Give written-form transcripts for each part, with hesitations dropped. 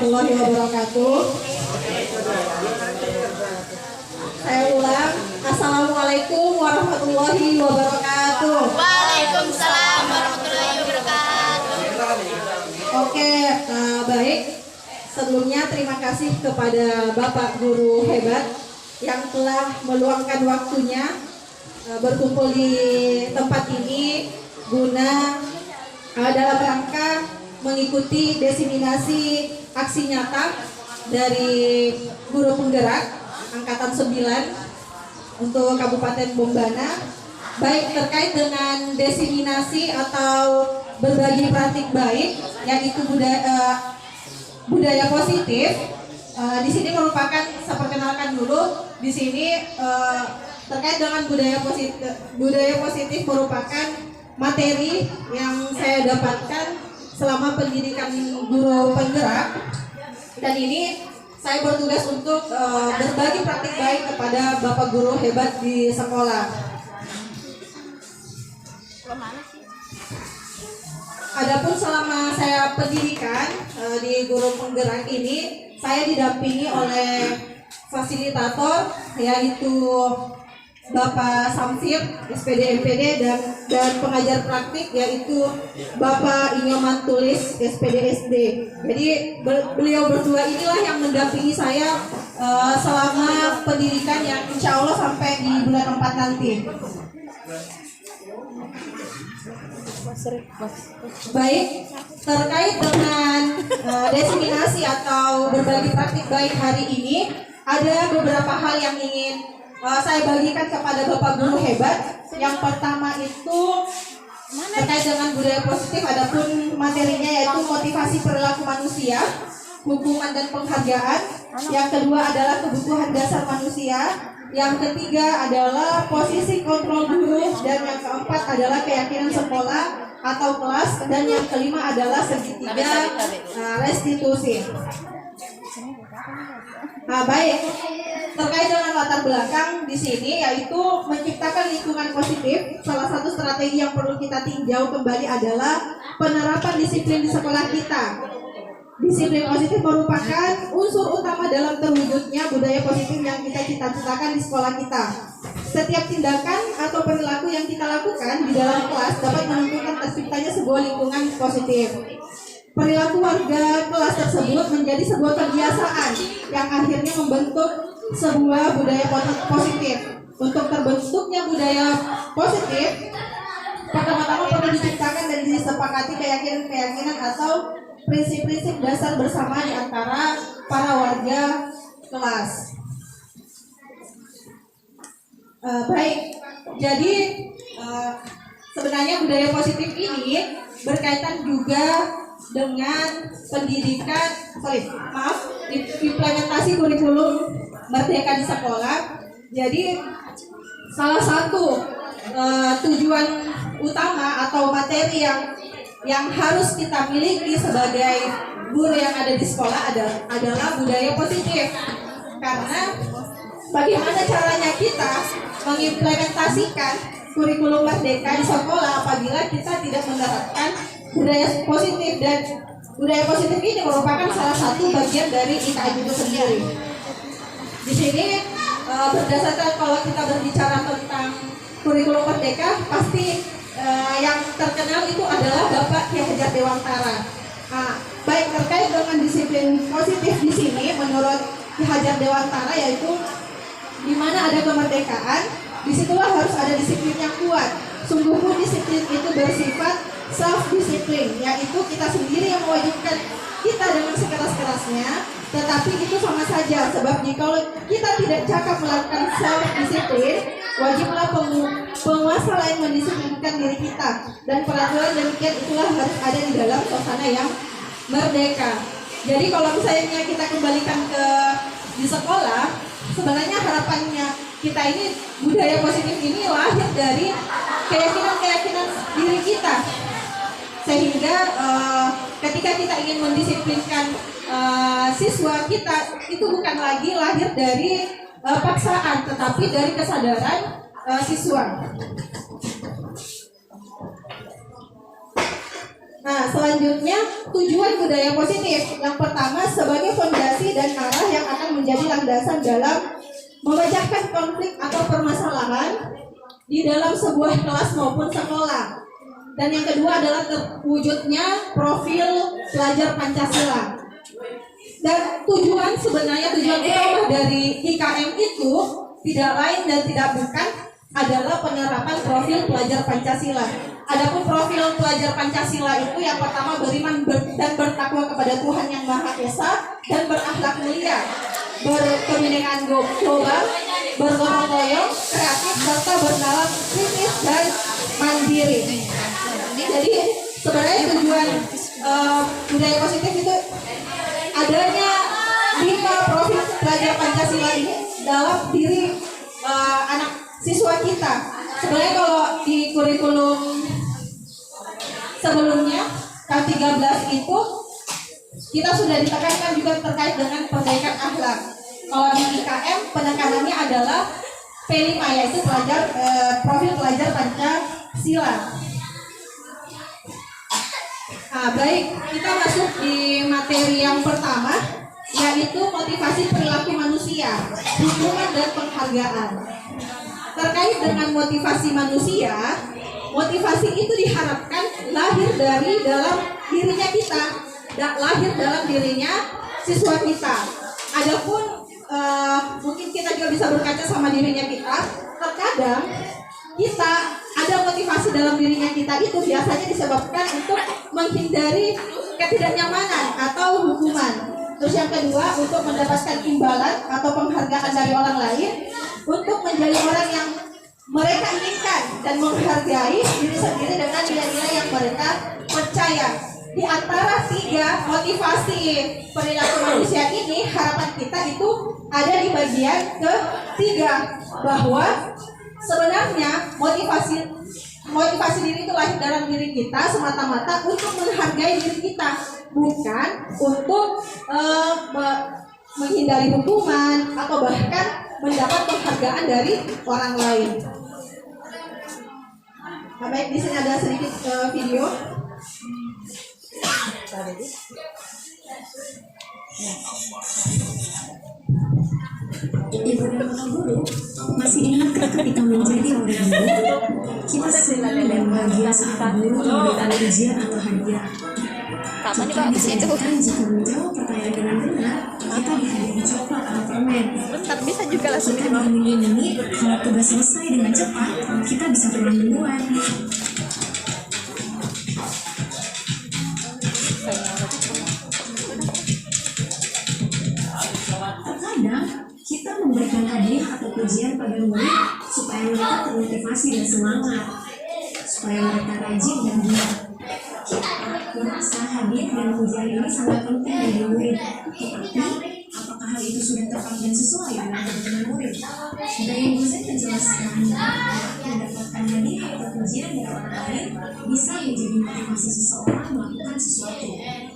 warahmatullahi wabarakatuh. Saya ulang. Assalamualaikum warahmatullahi wabarakatuh. Waalaikumsalam warahmatullahi wabarakatuh. Oke, baik. Sebelumnya terima kasih kepada Bapak Guru hebat yang telah meluangkan waktunya berkumpul di tempat ini guna dalam rangka mengikuti diseminasi aksi nyata dari guru penggerak angkatan 9 untuk Kabupaten Bombana, baik terkait dengan diseminasi atau berbagi praktik baik, yaitu budaya positif. Di sini merupakan, saya perkenalkan dulu, di sini terkait dengan budaya positif merupakan materi yang saya dapatkan selama pendidikan guru penggerak, dan ini saya bertugas untuk berbagi praktik baik kepada Bapak Guru hebat di sekolah. Adapun selama saya pendidikan di guru penggerak ini, saya didampingi oleh fasilitator, yaitu Bapak Samsir, SPD MPD, dan pengajar praktik, yaitu Bapak Inyoman Tulis, SPD SD. Jadi beliau berdua inilah yang mendampingi saya selama pendidikan yang insya Allah sampai di bulan 4 nanti. Baik, terkait dengan diseminasi atau berbagi praktik baik hari ini, ada beberapa hal yang ingin saya bagikan kepada Bapak Guru hebat. Yang pertama itu terkait dengan budaya positif, adapun materinya yaitu motivasi perilaku manusia, hukuman dan penghargaan. Yang kedua adalah kebutuhan dasar manusia. Yang ketiga adalah posisi kontrol guru, dan yang keempat adalah keyakinan sekolah atau kelas, dan yang kelima adalah segitiga restitusi. Baik, terkait dengan latar belakang di sini, yaitu menciptakan lingkungan positif. Salah satu strategi yang perlu kita tinjau kembali adalah penerapan disiplin di sekolah kita. Disiplin positif merupakan unsur utama dalam terwujudnya budaya positif yang kita cita-citakan di sekolah kita. Setiap tindakan atau perilaku yang kita lakukan di dalam kelas dapat menentukan terciptanya sebuah lingkungan positif. Perilaku warga kelas tersebut menjadi sebuah kebiasaan yang akhirnya membentuk sebuah budaya positif. Untuk terbentuknya budaya positif, pertama-tama perlu diciptakan dan disepakati keyakinan-keyakinan atau prinsip-prinsip dasar bersama di antara para warga kelas. Baik, jadi sebenarnya budaya positif ini berkaitan juga dengan pendidikan, implementasi kurikulum Merdeka di sekolah. Jadi salah satu tujuan utama atau materi yang harus kita miliki sebagai guru yang ada di sekolah adalah budaya positif. Karena bagaimana caranya kita mengimplementasikan kurikulum Merdeka di sekolah apabila kita tidak menerapkan budaya positif, dan budaya positif ini merupakan salah satu bagian dari IKM itu sendiri. Di sini berdasarkan kalau kita berbicara tentang kurikulum Merdeka, pasti yang terkenal itu adalah Bapak Ki Hajar Dewantara. Baik, terkait dengan disiplin positif di sini, menurut Ki Hajar Dewantara, yaitu di mana ada kemerdekaan, disitulah harus ada disiplin yang kuat. Sungguh pun disiplin itu bersifat self-disiplin, yaitu kita sendiri yang mewajibkan kita dengan sekeras-kerasnya, tetapi itu sama saja, sebab jika kita tidak cakap melakukan self-disiplin, wajiblah penguasa lain mendisiplinkan diri kita, dan peraturan demikian itulah harus ada di dalam suasana yang merdeka. Jadi kalau misalnya kita kembalikan di sekolah, sebenarnya harapannya kita ini budaya positif ini lahir dari keyakinan-keyakinan diri kita, sehingga ketika kita ingin mendisiplinkan siswa kita, itu bukan lagi lahir dari paksaan, tetapi dari kesadaran siswa. Nah, selanjutnya tujuan budaya positif. Yang pertama, sebagai fondasi dan arah yang akan menjadi landasan dalam memecahkan konflik atau permasalahan di dalam sebuah kelas maupun sekolah. Dan yang kedua adalah terwujudnya profil pelajar Pancasila. Dan tujuan utama dari IKM itu tidak lain dan tidak bukan adalah penerapan profil pelajar Pancasila. Adapun profil pelajar Pancasila itu yang pertama beriman dan bertakwa kepada Tuhan Yang Maha Esa dan berakhlak mulia, berkebinekaan global, bergotong royong, kreatif, serta bernalar kritis dan mandiri. Jadi sebenarnya tujuan budaya positif itu adanya 5 profil pelajar Pancasila ini dalam diri anak siswa kita. Sebenarnya kalau di kurikulum sebelumnya K13 itu kita sudah ditekankan juga terkait dengan perbaikan akhlak. Kalau di IKM penekanannya adalah P5 yaitu profil pelajar Pancasila. Nah, baik, kita masuk di materi yang pertama, yaitu motivasi perilaku manusia, dukungan dan penghargaan. Terkait dengan motivasi manusia, motivasi itu diharapkan lahir dari dalam dirinya kita, lahir dalam dirinya siswa kita. Adapun mungkin kita juga bisa berkaca sama dirinya kita. Terkadang kita ada motivasi dalam dirinya kita itu biasanya disebabkan untuk menghindari ketidaknyamanan atau hukuman. Terus yang kedua, untuk mendapatkan imbalan atau penghargaan dari orang lain, untuk menjadi orang yang mereka inginkan dan menghargai diri sendiri dengan nilai-nilai yang mereka percaya. Di antara 3 motivasi perilaku manusia ini, harapan kita itu ada di bagian ketiga, bahwa sebenarnya motivasi diri itu lahir dalam diri kita semata-mata untuk menghargai diri kita, bukan untuk menghindari hukuman atau bahkan mendapat penghargaan dari orang lain. Nah, baik, di sini ada sedikit video. Ibu dan bapak guru, masih ingatkah ketika menjadi murid guru, kita senang dan bahagia saat guru memberikan ujian atau hadiah. Kapan nih Kita Pak ke situ? dijanjikan jika menjawab pertanyaan dengan benar, kita dihadiahi coklat atau permen. Bentar bisa juga langsung Kita diiming-imingi kalau tugas selesai dengan cepat, kita bisa pulang duluan. Terkadang kita memberikan hadiah atau pujian pada murid supaya mereka termotivasi dan semangat, supaya mereka rajin dan giat. Kita merasa hadiah dan pujian ini sangat penting bagi murid, tetapi apakah hal itu sudah tepat dan sesuai dengan kebutuhan murid? Dari dosen menjelaskan mendapatkan hadiah atau pujian dari orang lain bisa menjadi motivasi seseorang melakukan sesuatu.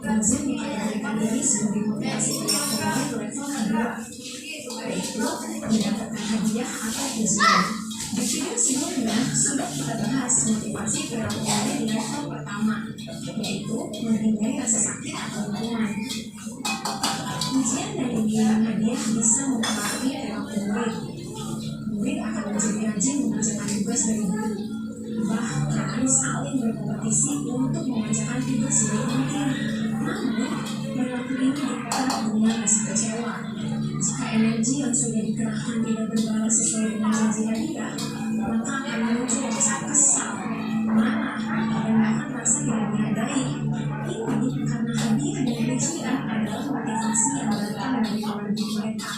Dosen dikategorikan ini sebagai motivasi perilaku murid level kedua, yaitu mendapatkan hadiah atau pujian. Di video sebelumnya sudah kita bahas motivasi perilaku murid di level pertama, yaitu menghindari rasa sakit atau hukuman. Pujian dan imbalan hadiah bisa mempengaruhi perilaku murid. Murid akan menjadi rajin mengerjakan tugas dari guru, bahkan saling berkompetisi untuk mengerjakan tugas sebaik mungkin. Namun, perilaku ini dekat dengan rasa kecewa. Jika energi yang sudah dikerahkan tidak berbalas sesuai dengan janji hadiah, maka akan muncul rasa kesal, marah, dan bahkan merasa tidak dihargai. Ini karena hadiah dan pujian adalah motivasi yang datang dari keluarga mereka,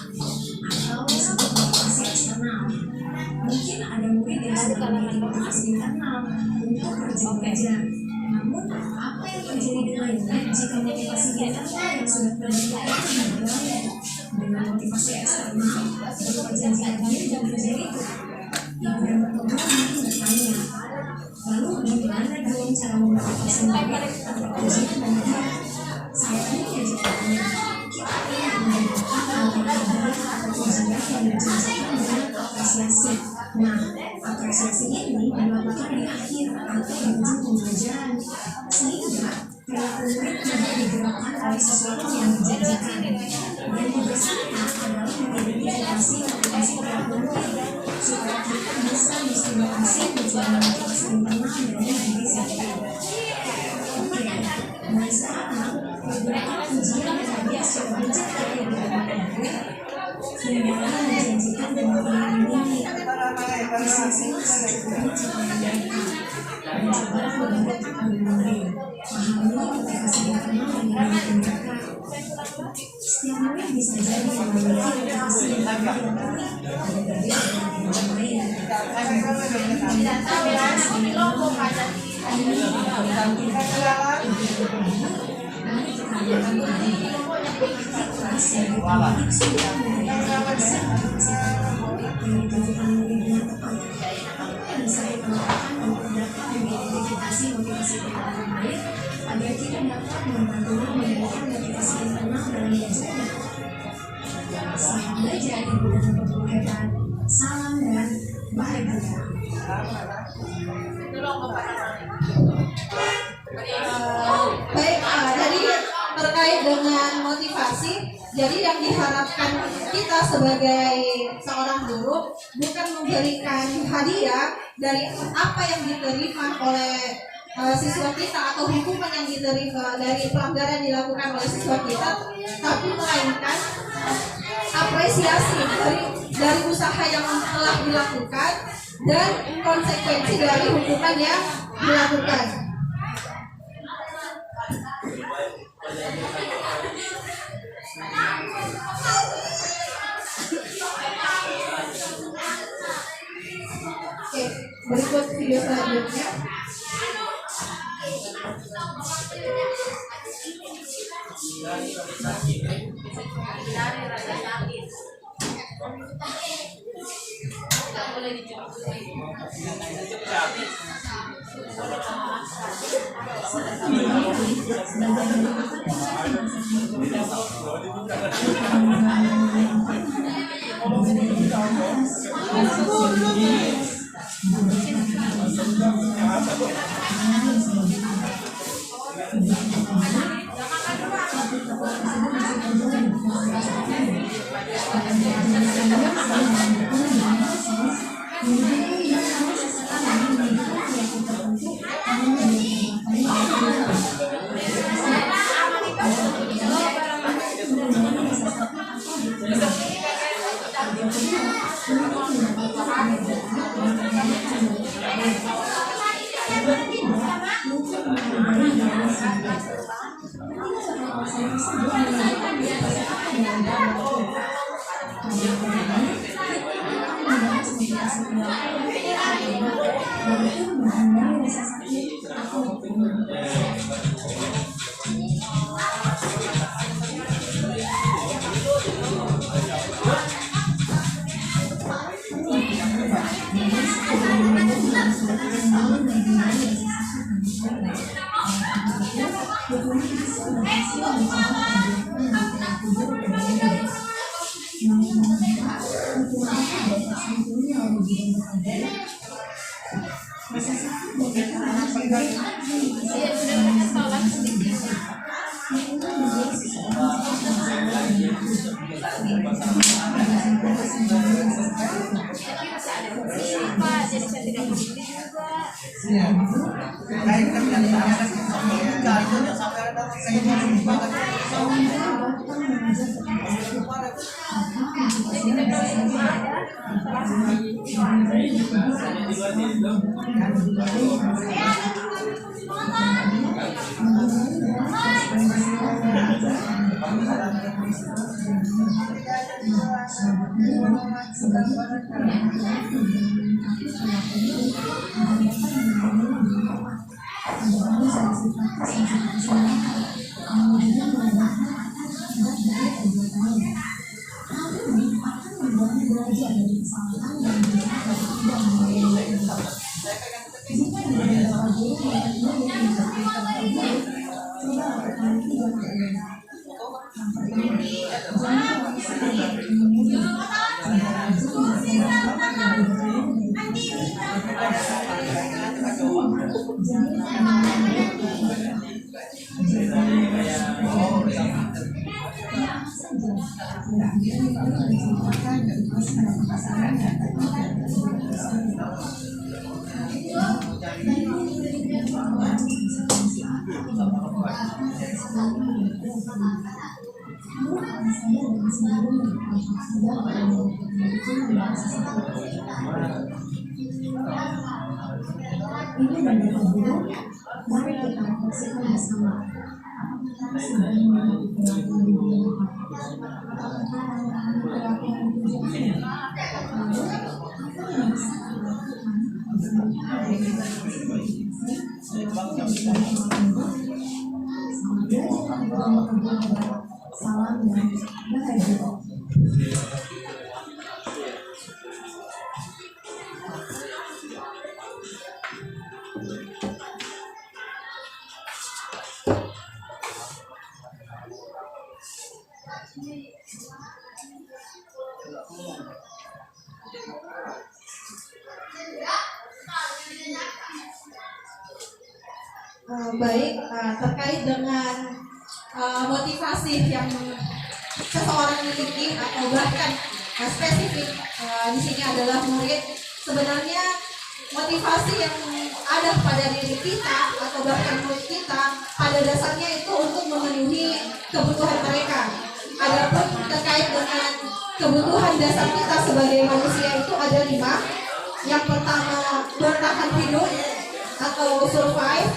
atau disebut motivasi eksternal. Mungkin ada murid yang sudah memiliki motivasi internal untuk rajin belajar. Namun, apa yang terjadi dengannya jika motivasi internal yang sudah terbentuk itu berbeda dengan motivasi eksternal berupa janji hadiah dan pujian itu? Ibu dan bapak guru mungkin bertanya, lalu bagaimana dong cara memotivasi murid untuk pujian dan hadiah? Saya tanya jawabannya, kita ingin membedakan antara hadiah atau pujian yang dijanjikan dengan apresiasi. Nah, apresiasi ini dilakukan di akhir atau di ujung pembelajaran, sehingga perilaku murid tidak digerakkan oleh sesuatu yang dijanjikan. Dan tugas kita adalah mengidentifikasi motivasi perilaku murid supaya kita bisa menstimulasi tujuan motivasi internal dari diri sendiri. Oke, mulai sekarang beberapa ujian dan hadiah secara bijak dari beberapa murid hingga menjanjikan dan mengamini apresiasi secukupnya kepada mereka dan coba mendengarkan murid pahami motivasi internal yang dimiliki mereka. Setiap murid bisa jadi memiliki motivasi yang berbeda ada berbeda dengan yang lain. Mari kita lakukan hari kelas yang dipanggil sudah mengidentifikasi motivasi mengidentifikasi murid dengan tepat. Apa yang bisa kita lakukan untuk dapat mengidentifikasi motivasi perilaku murid agar kita dapat membantunya memberikan motivasi internal dalam belajarnya. Selamat belajar Ibu dan Bapak Guru hebat. Salam dan bahagia. Baik, jadi terkait dengan motivasi, jadi yang diharapkan kita sebagai seorang guru bukan memberikan hadiah dari apa yang diterima oleh siswa kita atau hukuman yang diterima dari pelanggaran dilakukan oleh siswa kita, tapi melainkan apresiasi dari usaha yang telah dilakukan dan konsekuensi dari hukuman yang dilakukan. Oke, berikut video selanjutnya. Ini benar buruk, mari kita refleksikan bersama. Apakah kita sedang melihat perilaku di dunia? Apakah kita melakukan perilaku yang tujuannya? Lalu, apa yang bisa kita lakukan untuk mencapai perilaku yang tidak? Selamat belajar dan salam dan bahagia. Baik, terkait dengan motivasi yang seseorang miliki atau bahkan spesifik di sini adalah murid. Sebenarnya motivasi yang ada pada diri kita atau bahkan murid kita pada dasarnya itu untuk memenuhi kebutuhan mereka. Adapun terkait dengan kebutuhan dasar kita sebagai manusia itu ada 5. Yang pertama bertahan hidup atau survive,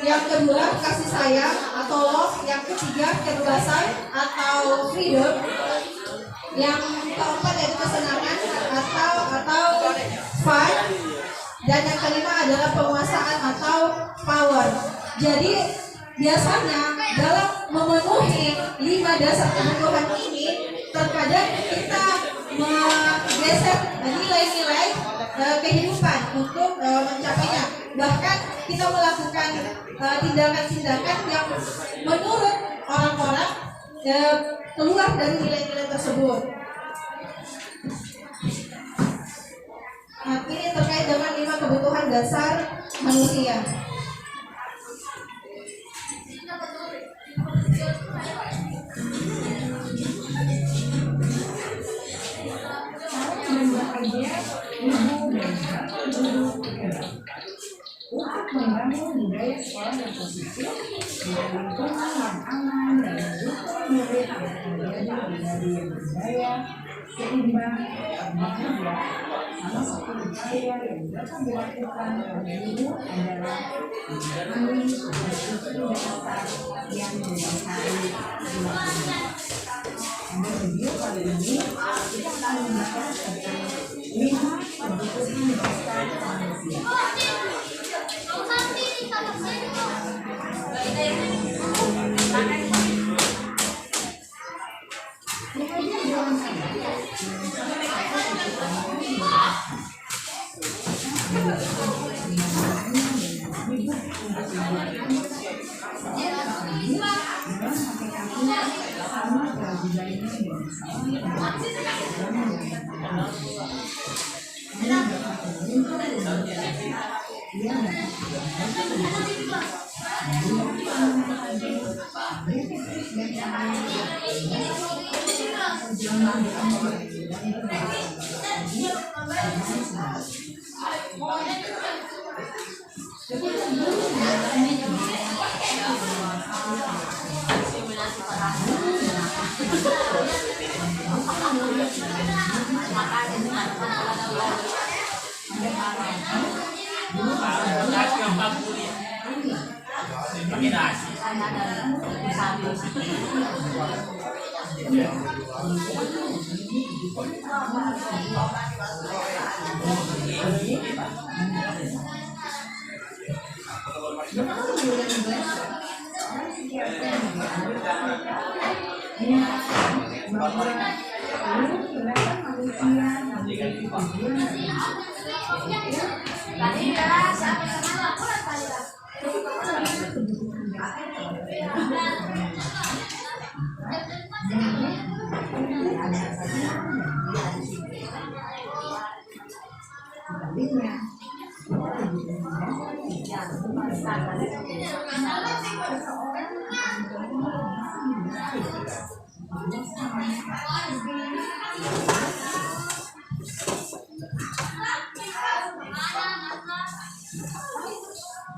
yang kedua kasih sayang atau love, yang ketiga kebebasan atau freedom, yang keempat yaitu kesenangan atau fun, dan yang kelima adalah penguasaan atau power. Jadi biasanya dalam memenuhi 5 dasar kebutuhan ini terkadang kita menggeser nilai-nilai kehidupan untuk mencapainya. Bahkan kita melakukan tindakan-tindakan yang menurut orang-orang keluar dari nilai-nilai tersebut. Ini terkait dengan 5 kebutuhan dasar manusia. Untuk membangun budaya sekolah yang positif dengan lingkungan yang aman dan mendukung murid untuk menjadi pribadi yang berdaya, seimbang, dan bahagia. Salah satu upaya yang dapat dilakukan oleh guru adalah memahami prinsip dasar yang mendasari perilaku. Pada video kali ini kita akan membahas tentang 5 kebutuhan dasar manusia.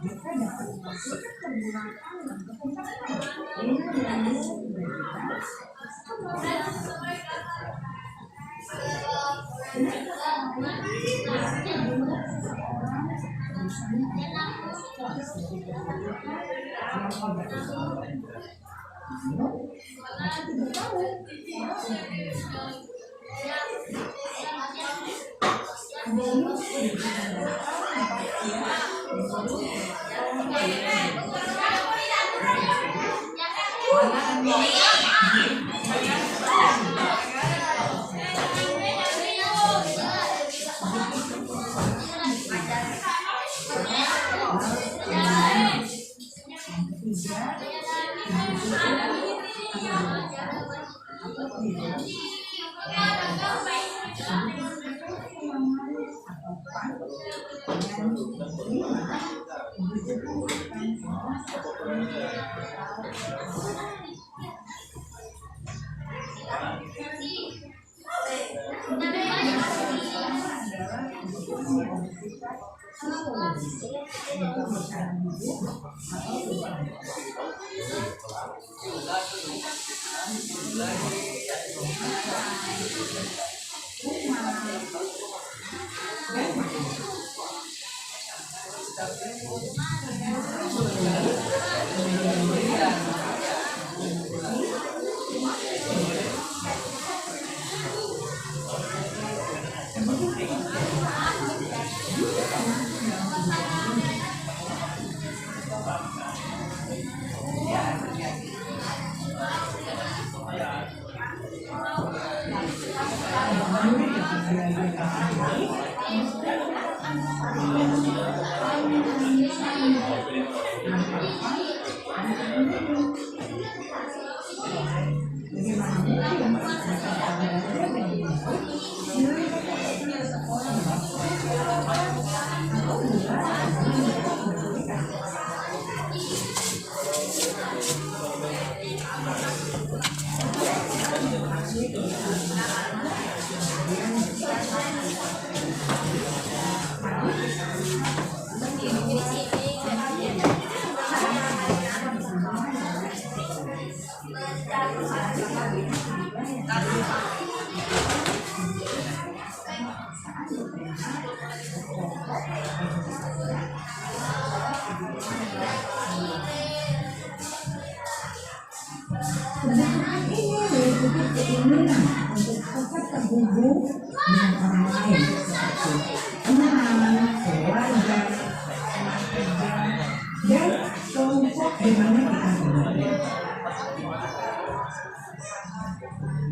Mereka dapat memastikan pergerakan dan kepentingan dengan berita. Kebenaran ini meliputi keinginan untuk tetap terhubung dengan orang lain seperti teman, keluarga, teman kerja, dan kelompok di mana kita berada.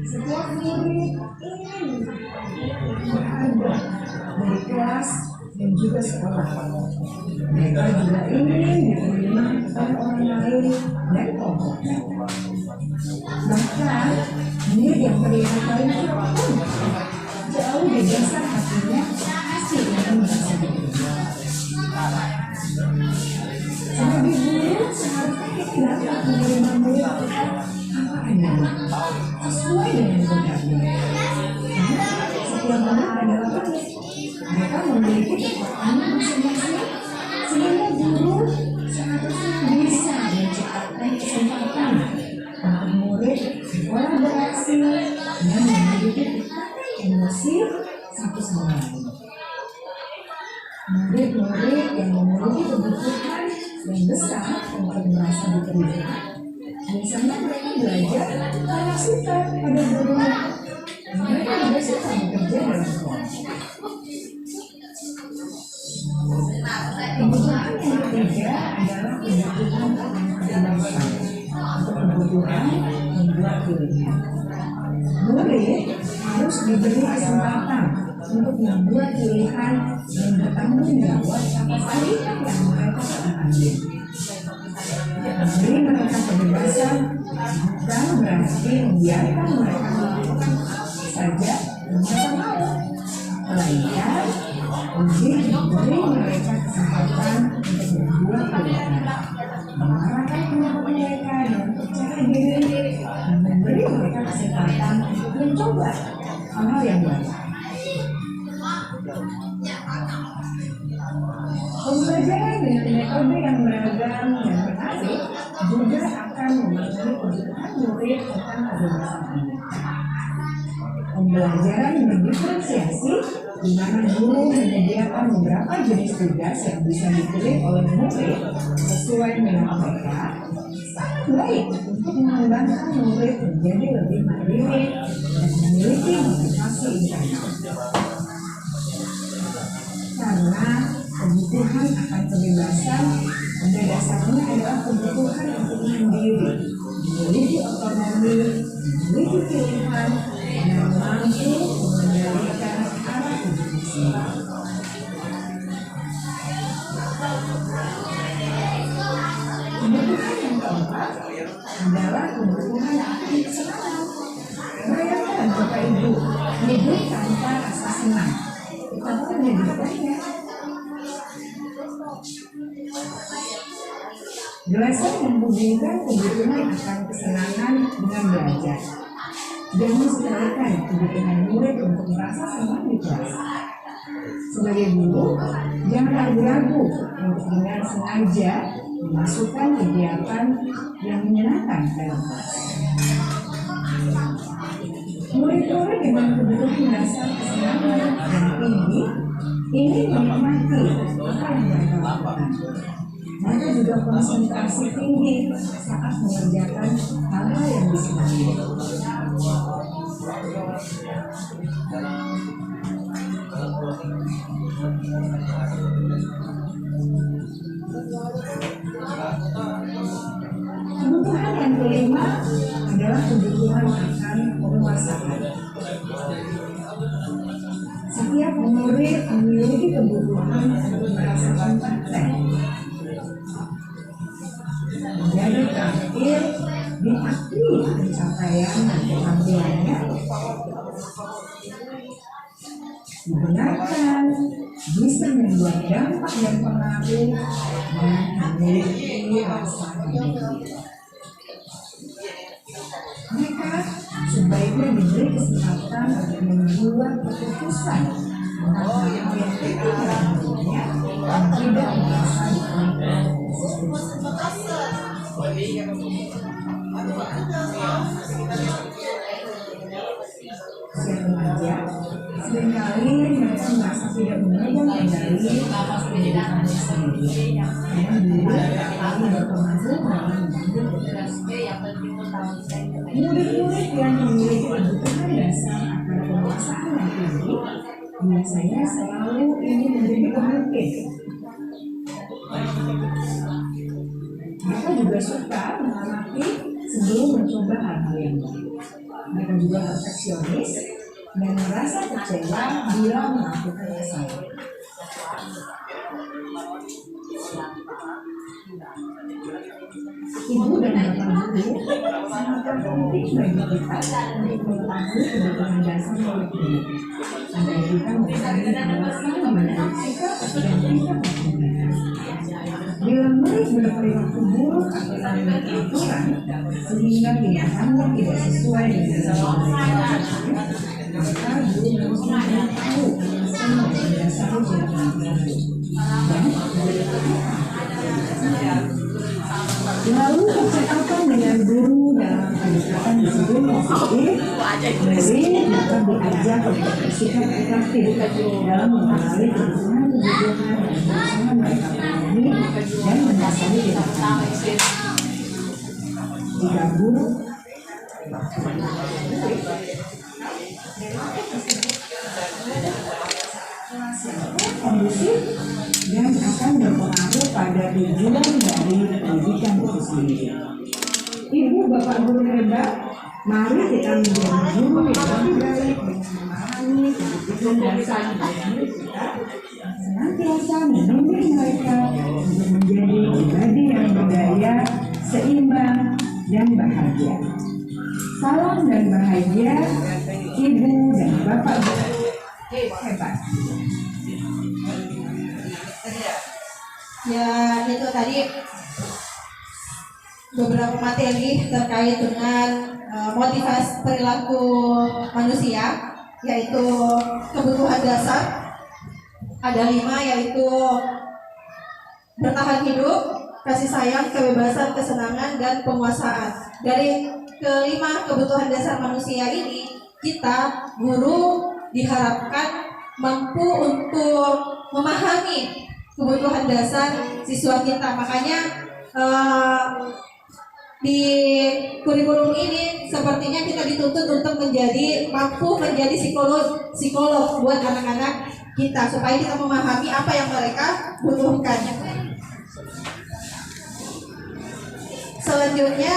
Setiap murid ingin berada dari kelas dan juga sekolah. Mereka juga ingin diterima oleh orang lain dan kelompoknya. Bahkan murid yang terlihat paling pun jauh di dasar hatinya masih ingin merasa diterima. Sebagai guru seharusnya kita dapat menerima murid kita apa adanya, sesuai dengan kodratnya. Karena setiap anak adalah unik, mereka memiliki kekuatan masing-masing, sehingga guru seharusnya bisa menciptakan kesempatan untuk murid berkolaborasi dan memiliki ikatan emosi satu sama lain. Murid-murid yang memiliki kebutuhan yang besar untuk merasa diterima, biasanya mereka belajar karena suka pada gurunya. Mereka juga suka bekerja dalam kelompok. Kebutuhan yang ketiga adalah kebutuhan kebebasan atau kebutuhan membuat pilihan. Murid harus diberi kesempatan untuk membuat pilihan dan bertanggung jawab atas pilihan yang mereka telah ambil. Memberi mereka kebebasan bukan berarti membiarkan mereka melakukan apa saja yang mereka mau, melainkan memberi mereka kesempatan untuk membuat pilihan, mengarahkan kelompok mereka dengan percaya diri, dan memberi mereka kesempatan kesempatan untuk mencoba hal-hal yang baru. Pembelajaran dengan metode yang beragam dan menarik juga akan memenuhi kebutuhan murid tentang kebebasan ini. Pembelajaran berdiferensiasi di mana guru menyediakan beberapa jenis tugas yang bisa dipilih oleh murid sesuai minat mereka, sangat baik untuk mengembangkan murid menjadi lebih mandiri dan memiliki motivasi internal. Karena kebutuhan akan kebebasan pada dasarnya adalah kebutuhan untuk mandiri, memiliki otonomi, memiliki pilihan, dan mampu mengendalikan arah hidupnya sendiri. Kebutuhan yang keempat adalah kebutuhan akan kesenangan. Bayangkan Bapak Ibu hidup tanpa rasa senang, kita pun menjadikannya. Glaser menghubungkan kebutuhan akan kesenangan dengan belajar dan menyesuaikan kebutuhan murid untuk merasa senang di kelas. Sebagai guru, jangan ragu-ragu untuk dengan sengaja memasukkan kegiatan yang menyenangkan dalam kelas. Murid-murid dengan kebutuhan dasar kesenangan yang tinggi ingin menikmati apa yang mereka lakukan. Mereka juga konsentrasi tinggi saat mengerjakan hal-hal yang disenangi. Kebutuhan yang kelima adalah kebutuhan akan penguasaan. Setiap murid memiliki kebutuhan untuk merasa kompeten, menjadi terakhir diakui pencapaian dan keterampilannya, menggunakan, bisa membuat dampak dan pengaruh, dan memiliki rasa mandiri. Mereka sebaiknya diberi kesempatan untuk membuat keputusan tentang hal yang penting dalam hidupnya dan tidak merasa dikontrol sistem. Usia remaja, seringkali mereka merasa tidak memegang kendali atas kehidupannya sendiri karena diri terlalu berpengaruh dalam mengambil keputusan. Murid-murid yang memiliki kebutuhan dasar akan penguasaan yang tinggi biasanya selalu ingin menjadi pemimpin. Mereka juga suka mengamati sebelum mencoba hal-hal yang baru. Mereka juga perfeksionis dan merasa kecewa bila melakukan kesalahan. Ibu dan bapak guru sangat penting bagi kita untuk mengetahui kebutuhan dasar murid-murid agar kita mencari alasan mengenai sikap dan tidak menggunakan. Bila murid berperilaku buruk atau melanggar aturan sehingga kenyataannya tidak sesuai dengan mereka, maka guru harus memberitahu alasan yang mendasari tindakan tersebut dan lalu percakapan dengan guru dalam pendekatan disebut positif, murid dapat diajak untuk bersikap efektif dalam mengenali kebutuhan dan berusaha mereka pahami dan mendasari tindakan. Jika guru kondusif dan akan berpengaruh pada tujuan dari pendidikan itu sendiri. Ibu bapak guru hebat, mari kita menjadi guru yang lebih baik dengan memahami kebutuhan dasar dari murid kita dan senantiasa membimbing mereka untuk menjadi pribadi yang berdaya, seimbang, dan bahagia. Salam dan bahagia, ibu dan bapak guru hebat. Ya, itu tadi beberapa materi terkait dengan motivasi perilaku manusia, yaitu kebutuhan dasar. Ada 5, yaitu bertahan hidup, kasih sayang, kebebasan, kesenangan, dan penguasaan. Dari kelima kebutuhan dasar manusia ini, kita guru diharapkan mampu untuk memahami kebutuhan dasar siswa kita. Makanya di kurikulum ini sepertinya kita dituntut untuk mampu menjadi psikolog buat anak-anak kita, supaya kita memahami apa yang mereka butuhkan. Selanjutnya,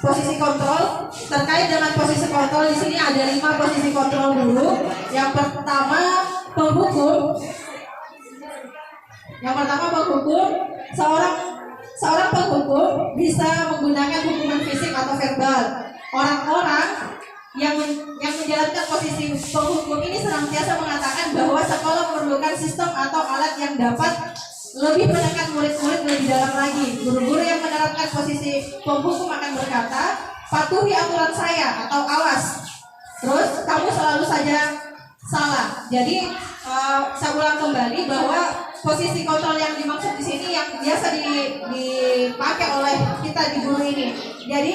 posisi kontrol. Terkait dengan posisi kontrol, di sini ada 5 posisi kontrol dulu. Yang pertama penghukum. Seorang penghukum bisa menggunakan hukuman fisik atau verbal. Orang-orang yang menjalankan posisi penghukum ini senantiasa mengatakan bahwa sekolah memerlukan sistem atau alat yang dapat lebih menekan murid-murid lebih dalam lagi. Guru-guru yang menerapkan posisi penghukum akan berkata, patuhi aturan saya atau awas. Terus kamu selalu saja salah. Jadi saya ulang kembali bahwa posisi kontrol yang dimaksud di sini yang biasa dipakai oleh kita di guru ini. Jadi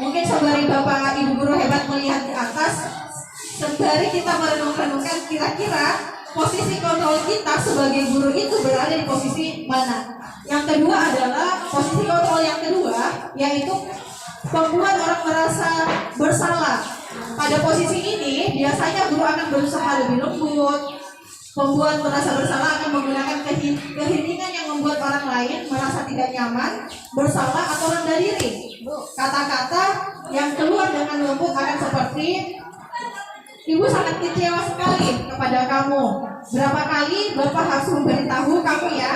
mungkin sembari Bapak Ibu guru hebat melihat di atas, sembari kita merenung-renungkan kira-kira posisi kontrol kita sebagai guru itu berada di posisi mana. Yang kedua adalah posisi kontrol yang kedua, yaitu membuat orang merasa bersalah. Pada posisi ini biasanya guru akan berusaha lebih lembut. Pembuat merasa bersalah akan menggunakan keheningan yang membuat orang lain merasa tidak nyaman, bersalah atau rendah diri. Kata-kata yang keluar dengan lembut akan seperti, Ibu sangat kecewa sekali kepada kamu. Berapa kali Bapak harus memberitahu kamu ya?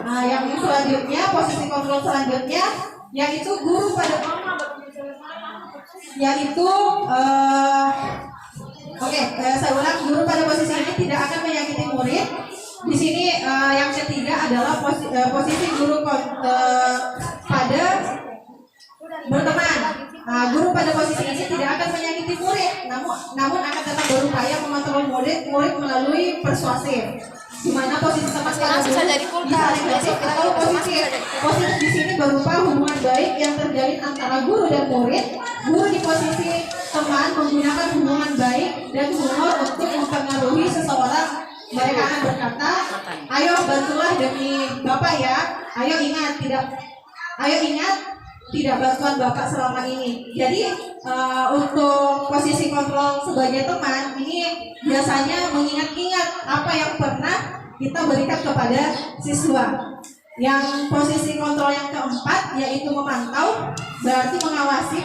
Nah, yang selanjutnya, posisi kontrol selanjutnya, yaitu guru pada saya ulang, guru pada posisi ini tidak akan menyakiti murid. Di sini yang ketiga adalah posisi guru pada berteman. Guru pada posisi ini tidak akan menyakiti murid, namun akan tetap berupaya mengontrol murid melalui persuasif. Di mana posisi teman pada guru bisa negatif atau positif. Posisi di sini berupa hubungan baik yang terjalin antara guru dan murid. Guru di posisi teman menggunakan hubungan baik dan humor untuk mempengaruhi seseorang. Mereka akan berkata, ayo bantulah demi Bapak ya. Ayo ingat tidak bantuan Bapak selama ini. Jadi untuk posisi kontrol sebagai teman ini biasanya mengingat-ingat apa yang pernah kita berikan kepada siswa. Yang posisi kontrol yang keempat yaitu memantau, berarti mengawasi.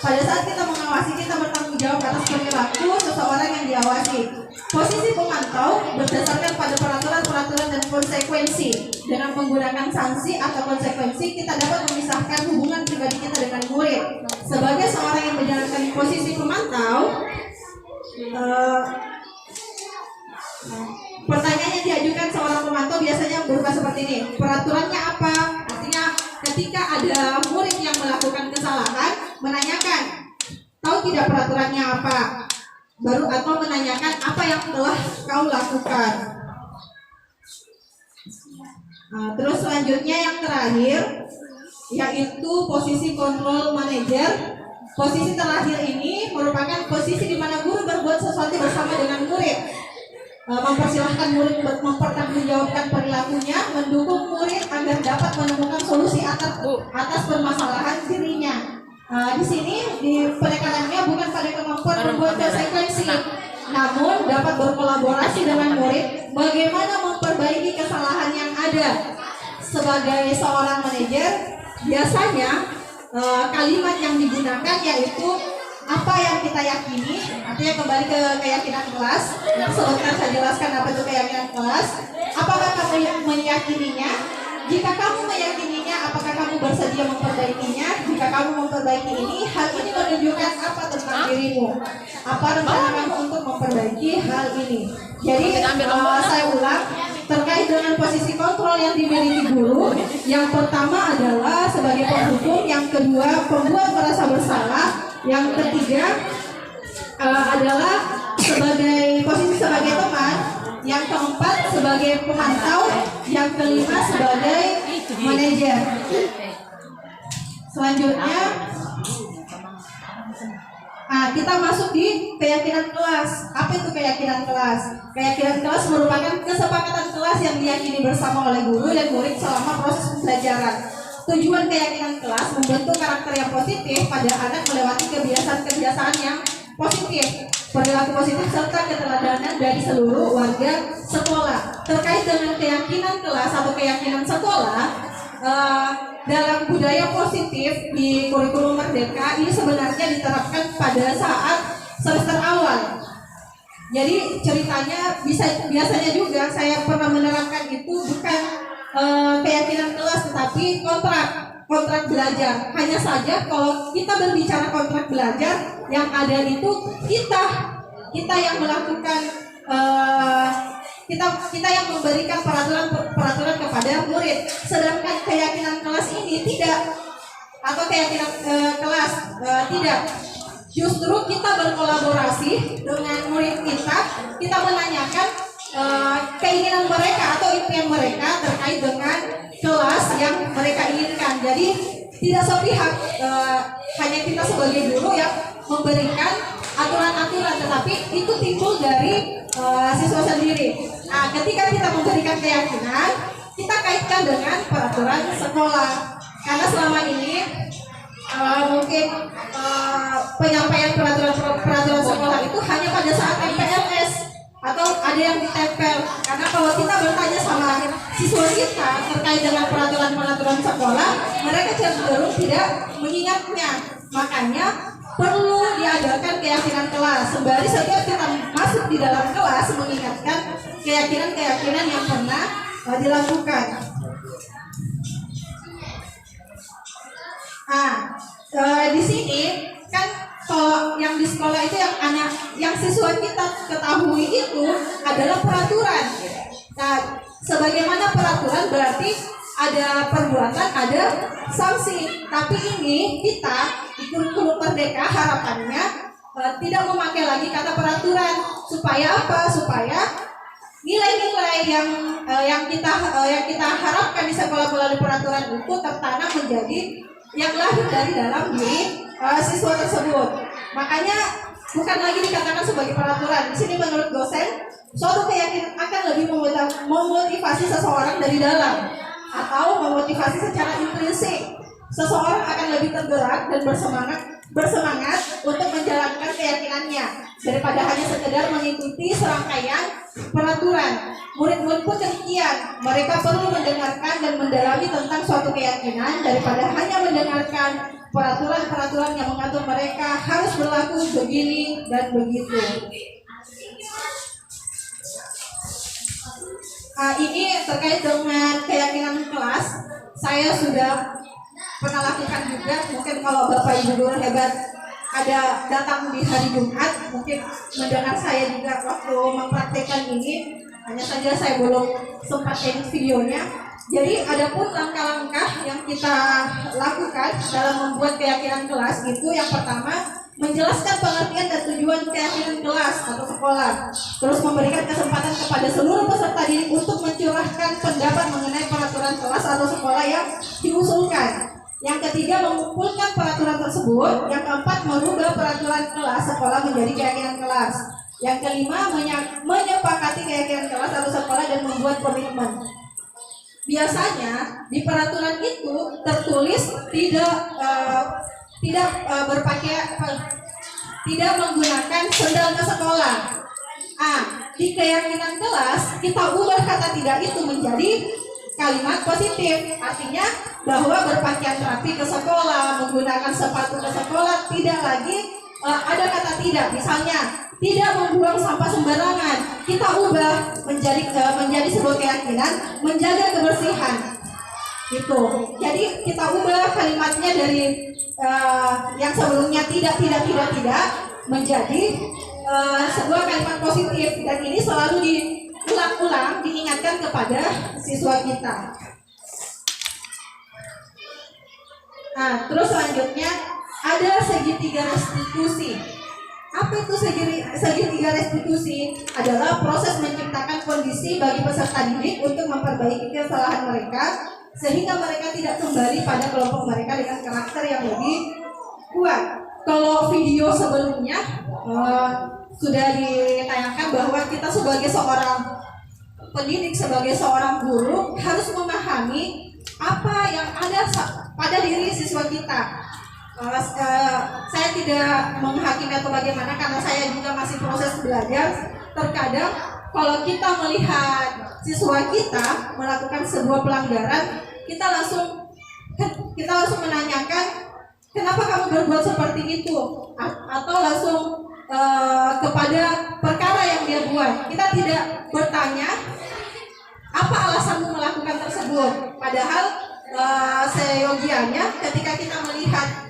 Pada saat kita mengawasi, kita bertanggung jawab atas perilaku seseorang yang diawasi. Posisi pemantau berdasarkan pada peraturan dan konsekuensi. Dengan menggunakan sanksi atau konsekuensi, kita dapat memisahkan hubungan pribadi kita dengan murid. Sebagai seorang yang menjalankan posisi pemantau, pertanyaan yang diajukan seorang pemantau biasanya berupa seperti ini. Peraturannya apa? Artinya ketika ada murid yang melakukan kesalahan, menanyakan, tahu tidak peraturannya apa? Atau menanyakan apa yang telah kau lakukan. Terus selanjutnya yang terakhir yaitu posisi kontrol manajer. Posisi terakhir ini merupakan posisi di mana guru berbuat sesuatu bersama dengan murid, mempersilahkan murid mempertanggungjawabkan perilakunya, mendukung murid agar dapat menemukan solusi atas permasalahan dirinya. Di sini di penekanannya bukan pada kemampuan membuat konsekuensi, namun dapat berkolaborasi dengan murid bagaimana memperbaiki kesalahan yang ada. Sebagai seorang manajer, biasanya kalimat yang digunakan yaitu apa yang kita yakini, artinya kembali ke keyakinan kelas. Sebentar saya jelaskan apa itu keyakinan kelas. Apakah kamu meyakininya? Jika kamu meyakininya, apakah kamu bersedia memperbaikinya? Jika kamu memperbaiki ini, hal ini menunjukkan apa tentang dirimu? Apa rencana kamu untuk memperbaiki hal ini? Jadi saya ulang, terkait dengan posisi kontrol yang dimiliki guru, yang pertama adalah sebagai penghukum, yang kedua pembuat merasa bersalah, Yang ketiga adalah sebagai posisi sebagai teman. Yang keempat sebagai pemantau. Yang kelima sebagai manajer. Selanjutnya kita masuk di keyakinan kelas. Apa itu keyakinan kelas? Keyakinan kelas merupakan kesepakatan kelas yang diyakini bersama oleh guru dan murid selama proses pembelajaran. Tujuan keyakinan kelas membentuk karakter yang positif pada anak melewati kebiasaan-kebiasaan yang positif, perilaku positif serta keteladanan dari seluruh warga sekolah. Terkait dengan keyakinan kelas atau keyakinan sekolah, dalam budaya positif di kurikulum Merdeka ini sebenarnya diterapkan pada saat semester awal. Jadi ceritanya biasanya juga saya pernah menerapkan itu bukan keyakinan kelas tetapi kontrak belajar. Hanya saja kalau kita berbicara kontrak belajar yang ada itu kita yang melakukan kita yang memberikan peraturan kepada murid, sedangkan keyakinan kelas ini tidak, atau keyakinan kelas tidak. Justru kita berkolaborasi dengan murid kita menanyakan keinginan mereka atau impian mereka terkait dengan kelas yang mereka inginkan. Jadi tidak sepihak hanya kita sebagai guru yang memberikan aturan-aturan, tetapi itu timbul dari siswa sendiri. Nah, ketika kita memberikan keyakinan, kita kaitkan dengan peraturan sekolah. Karena selama ini mungkin penyampaian peraturan sekolah itu hanya pada saat MPLS atau ada yang ditempel. Karena kalau kita bertanya sama siswa kita terkait dengan peraturan sekolah, mereka cenderung tidak mengingatnya. Makanya perlu diadakan keyakinan kelas. Sembari setiap kita masuk di dalam kelas mengingatkan keyakinan-keyakinan yang pernah dilakukan. Di sini kan kalau yang di sekolah itu yang siswa kita ketahui itu adalah peraturan. Nah, sebagaimana peraturan berarti ada perbuatan, ada sanksi. Tapi ini kita di kurikulum Merdeka harapannya tidak memakai lagi kata peraturan. Supaya apa? Supaya nilai-nilai yang kita harapkan di sekolah melalui peraturan itu tertanam menjadi yang lahir dari dalam diri siswa tersebut. Makanya bukan lagi dikatakan sebagai peraturan. Di sini menurut dosen, suatu keyakinan akan lebih memotivasi seseorang dari dalam atau memotivasi secara intrinsik. Seseorang akan lebih tergerak dan bersemangat untuk menjalankan keyakinannya daripada hanya sekedar mengikuti serangkaian peraturan. Murid-murid pun demikian, mereka perlu mendengarkan dan mendalami tentang suatu keyakinan daripada hanya mendengarkan peraturan-peraturan yang mengatur mereka harus berlaku begini dan begitu. Ini terkait dengan keyakinan kelas, saya sudah pernah lakukan juga. Mungkin kalau Bapak Ibu guru hebat ada datang di hari Jumat, mungkin mendengar saya juga waktu mempraktekkan ini. Hanya saja saya belum sempat edit videonya. Jadi ada pun langkah-langkah yang kita lakukan dalam membuat keyakinan kelas itu, yang pertama menjelaskan pengertian dan tujuan keyakinan kelas atau sekolah, terus memberikan kesempatan kepada seluruh peserta didik untuk mencurahkan pendapat mengenai peraturan kelas atau sekolah yang diusulkan. Yang ketiga, mengumpulkan peraturan tersebut. Yang keempat, merubah peraturan kelas sekolah menjadi keyakinan kelas. Yang kelima, menyepakati keyakinan kelas atau sekolah dan membuat komitmen. Biasanya di peraturan itu tertulis tidak menggunakan sendal ke sekolah. Di keyakinan kelas kita ubah kata tidak itu menjadi kalimat positif, artinya bahwa berpakaian rapi ke sekolah, menggunakan sepatu ke sekolah, tidak lagi ada kata tidak. Misalnya tidak membuang sampah sembarangan, kita ubah menjadi sebuah keyakinan menjaga kebersihan. Itu. Jadi kita ubah kalimatnya dari yang sebelumnya tidak menjadi sebuah kalimat positif, dan ini selalu diulang-ulang diingatkan kepada siswa kita. Terus selanjutnya ada segitiga restitusi. Apa itu segitiga restitusi? Adalah proses menciptakan kondisi bagi peserta didik untuk memperbaiki kesalahan mereka sehingga mereka tidak kembali pada kelompok mereka dengan karakter yang lebih kuat. Kalau video sebelumnya sudah ditayangkan bahwa kita sebagai seorang pendidik, sebagai seorang guru harus memahami apa yang ada pada diri siswa kita. Saya tidak menghakimi atau bagaimana karena saya juga masih proses belajar. Terkadang kalau kita melihat siswa kita melakukan sebuah pelanggaran, kita langsung menanyakan kenapa kamu berbuat seperti itu, atau langsung kepada perkara yang dia buat. Kita tidak bertanya apa alasanmu melakukan tersebut. Padahal seyogianya ketika kita melihat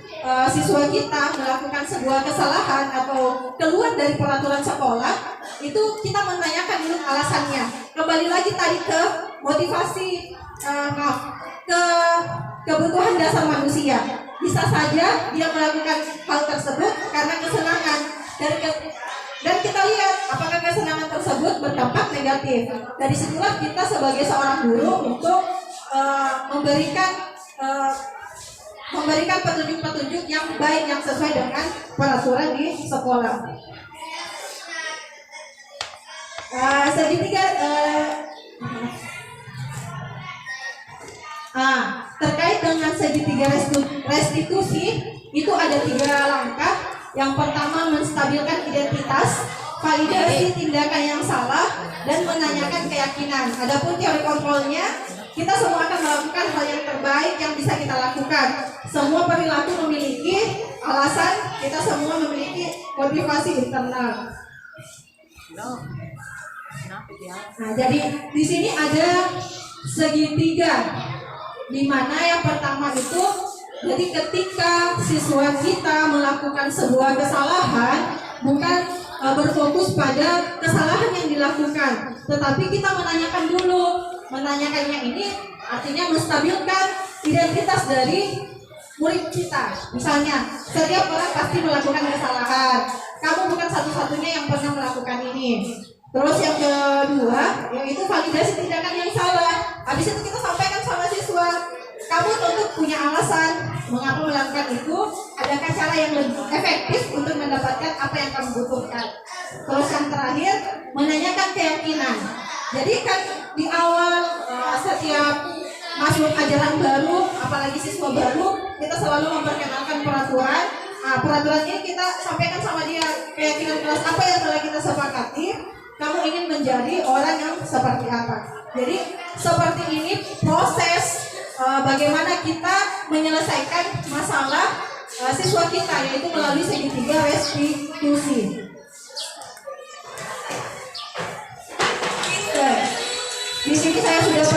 siswa kita melakukan sebuah kesalahan atau keluar dari peraturan sekolah, itu kita menanyakan dulu alasannya. Kembali lagi tadi ke motivasi, ke kebutuhan dasar manusia. Bisa saja dia melakukan hal tersebut karena kesenangan, dan kita lihat apakah kesenangan tersebut berdampak negatif. Dari situlah kita sebagai seorang guru untuk memberikan petunjuk-petunjuk yang baik yang sesuai dengan peraturan di sekolah. Terkait dengan segitiga restitusi itu ada 3 langkah. Yang pertama, menstabilkan identitas, validasi tindakan yang salah, dan menanyakan keyakinan. Adapun teori kontrolnya, kita semua akan melakukan hal yang terbaik yang bisa kita lakukan. Semua perilaku memiliki alasan, kita semua memiliki motivasi internal. Nah, jadi di sini ada segitiga, di mana yang pertama itu, jadi ketika siswa kita melakukan sebuah kesalahan, bukan berfokus pada kesalahan yang dilakukan, tetapi kita menanyakan dulu. Menanyakannya ini artinya menstabilkan identitas dari murid kita. Misalnya, setiap orang pasti melakukan kesalahan. Kamu bukan satu-satunya yang pernah melakukan ini. Terus yang kedua, yaitu validasi tindakan yang salah. Habis itu kita sampaikan sama siswa, kamu tentu punya alasan mengapa melakukan itu. Adakah cara yang lebih efektif untuk mendapatkan apa yang kamu butuhkan? Terus yang terakhir, menanyakan keyakinan. Jadi kan di awal setiap masuk ajaran baru, apalagi siswa baru, kita selalu memperkenalkan peraturan. Peraturan ini kita sampaikan sama dia, keyakinan kelas apa yang telah kita sepakati. Kamu ingin menjadi orang yang seperti apa? Jadi seperti ini proses bagaimana kita menyelesaikan masalah siswa kita, yaitu melalui segitiga restitusi. Di sini saya sudah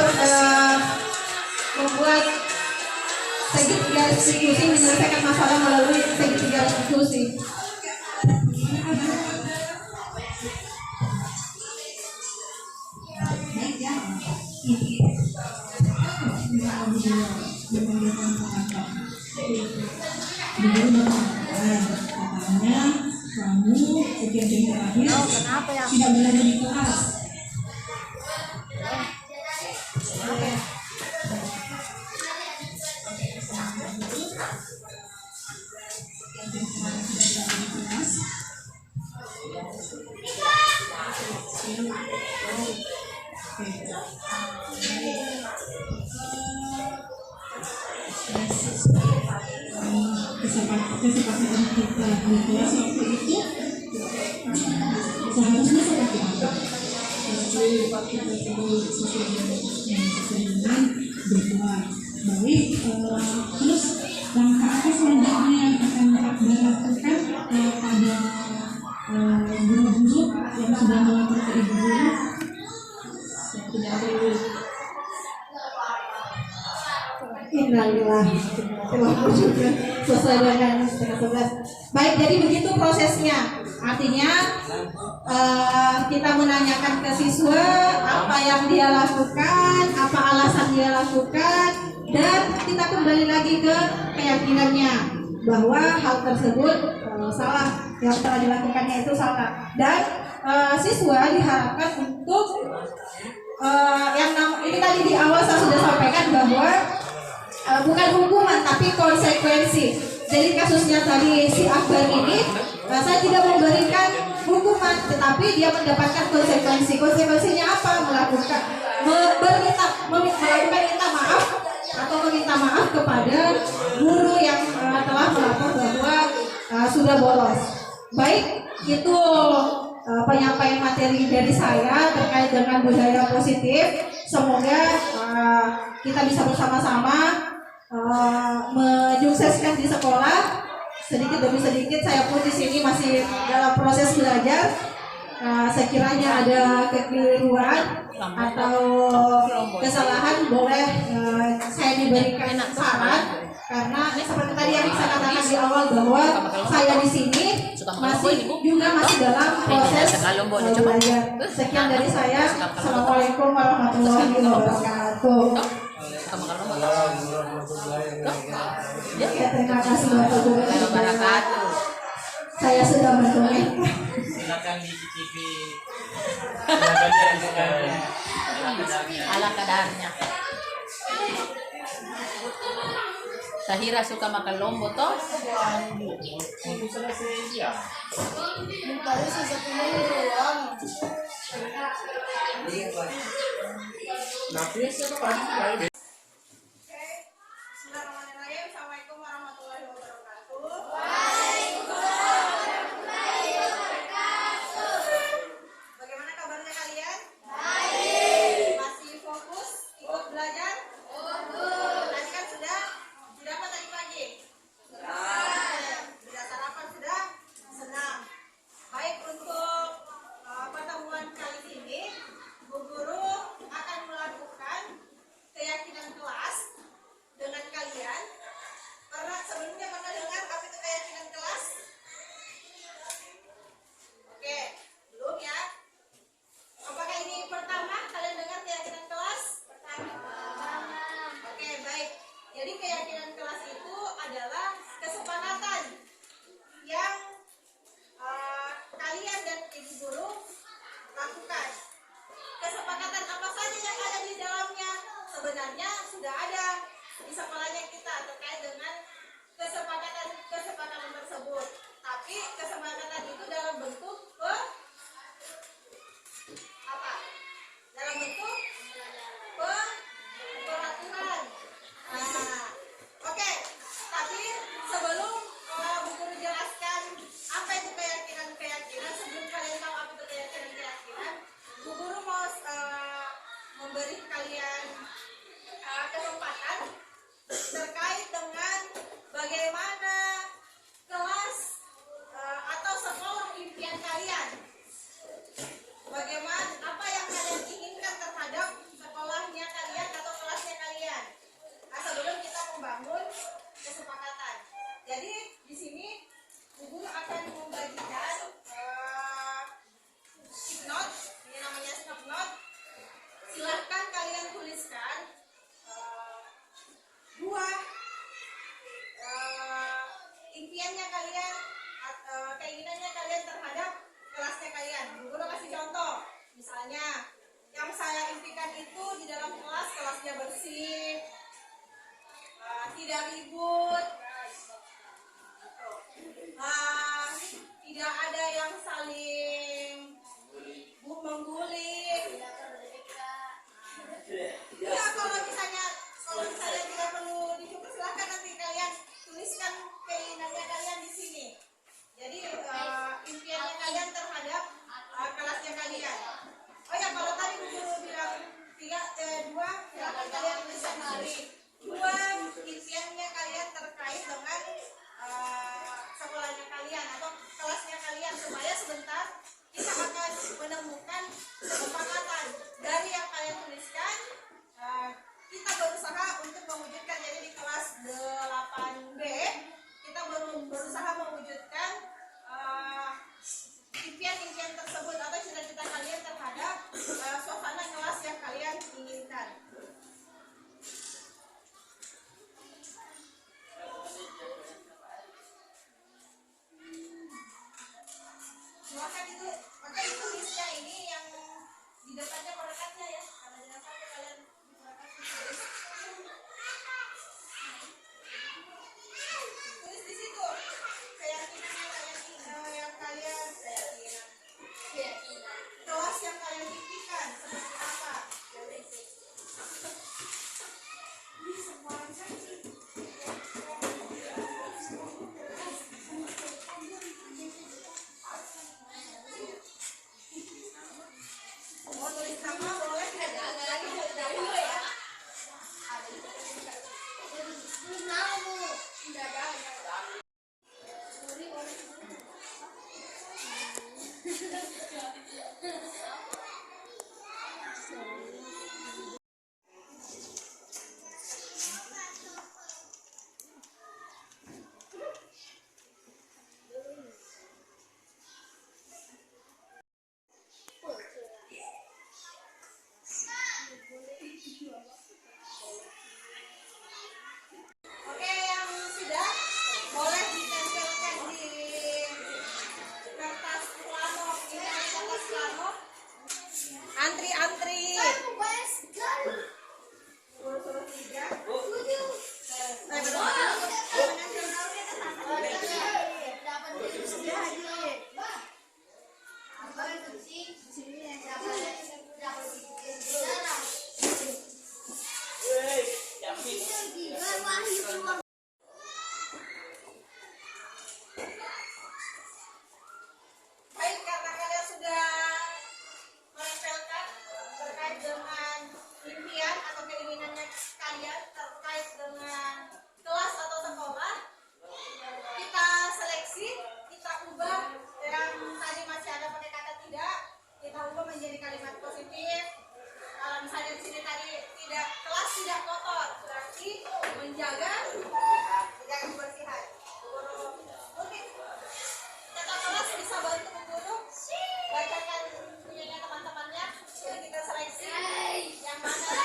membuat segitiga restitusi, menyelesaikan masalah melalui segitiga restitusi. Katanya kamu setiap jam terakhir tidak berada di kelas. Kesepakatan kita di kelas waktu itu seharusnya seperti apa? Kita dengan berbuat baik. Terus langkah apa selanjutnya yang akan dilakukan pada guru-guru yang sudah melapor ke ibu guru? Tidak perlu. Innalillah, juga sesuai dengan setengah 11. Baik, jadi begitu prosesnya. Artinya kita menanyakan ke siswa apa yang dia lakukan, apa alasan dia lakukan, dan kita kembali lagi ke keyakinannya. bahwa hal tersebut salah, yang telah dilakukannya itu salah, dan siswa diharapkan untuk ini tadi di awal saya sudah sampaikan bahwa bukan hukuman tapi konsekuensi. Jadi kasusnya tadi si Akbar ini, saya tidak memberikan hukuman, tetapi dia mendapatkan konsekuensi. Konsekuensinya apa? Melakukan minta maaf atau meminta maaf kepada guru yang telah melapor bahwa sudah bolos. Baik, itu penyampaian materi dari saya terkait dengan budaya positif. Semoga kita bisa bersama-sama menyukseskan di sekolah. Sedikit demi sedikit saya pun di sini masih dalam proses belajar. Sekiranya ada kekeliruan atau kesalahan boleh saya diberikan saran, karena seperti tadi yang saya katakan di awal bahwa saya di sini masih dalam proses belajar. Sekian dari saya. Assalamualaikum warahmatullahi wabarakatuh. Ya, terima kasih Bapak Guru. Saya sudah mendengar. Silakan dicicipi. Ala kadarnya. Sahira suka makan lombo toh? Untuk selesai dia. Bismillahirrahmanirrahim. Assalamualaikum warahmatullahi wabarakatuh. Bagaimana kabarnya kalian? Baik. Masih fokus ikut belajar? Tadi kan sudah apa tadi pagi? Sudah sarapan, sudah senang. Baik, untuk pertemuan kali ini Bu Guru akan melakukan keyakinan kelas dengan kalian. Sebelumnya pernah dengar apa itu keyakinan kelas? Oke, belum ya? Apakah ini pertama kalian dengar keyakinan kelas? Pertama. Oke, baik. Jadi keyakinan kelas itu adalah kesepakatan yang kalian dan ibu guru lakukan. Kesepakatan apa saja yang ada di dalamnya? Sebenarnya sudah ada di sekolahnya kita terkait dengan kesepakatan tersebut. Tapi kesepakatan itu dalam bentuk apa? Dalam bentuk peraturan. Oke. Tapi sebelum Bu Guru jelaskan apa itu keyakinan, sebelum kalian tahu apa itu keyakinan, Bu Guru mau memberi kalian kesempatan terkait dengan bagaimana kelas atau sekolah impian kalian. Bagaimana, apa yang kalian inginkan terhadap sekolahnya kalian atau kelasnya kalian. Sebelum kita membangun kesepakatan. Jadi di sini Bu Guru akan membagikan stick note, ini namanya stick note. Silahkan kalian tuliskan dua impiannya kalian, keinginannya kalian terhadap kelasnya kalian. Bu Guru kasih contoh, misalnya yang saya impikan itu di dalam kelasnya bersih, tidak ribut, tidak ada yang saling membuli. Ya, kalau misalnya tidak perlu dicoba, silahkan nanti kalian tuliskan keinginannya kalian di sini. Jadi impiannya kalian terhadap kelasnya kalian. Oh ya, kalau tadi Bu Guru bilang dua, silahkan kalian tuliskan lagi. Dua impiannya kalian terkait dengan sekolahnya kalian atau kelasnya kalian, supaya sebentar kita akan menemukan kesepakatan dari yang kalian tuliskan. Kita berusaha untuk mewujudkan. Jadi di kelas 8B kita berusaha mewujudkan impian-impian tersebut atau cita-cita kalian terhadap suasana kelas yang kalian inginkan. Baik, karena kalian sudah menempelkan terkait dengan impian atau keinginannya kalian terkait dengan kelas atau sekolah, kita seleksi, kita ubah yang tadi masih ada pakai kata tidak, kita ubah menjadi kalimat positif. Kalau misalnya di sini tadi tidak, kelas tidak kotor, berarti menjaga kebersihan. Mungkin kata kelas bisa bantu guru bacakan punyanya teman-temannya. Jadi kita seleksi yang mana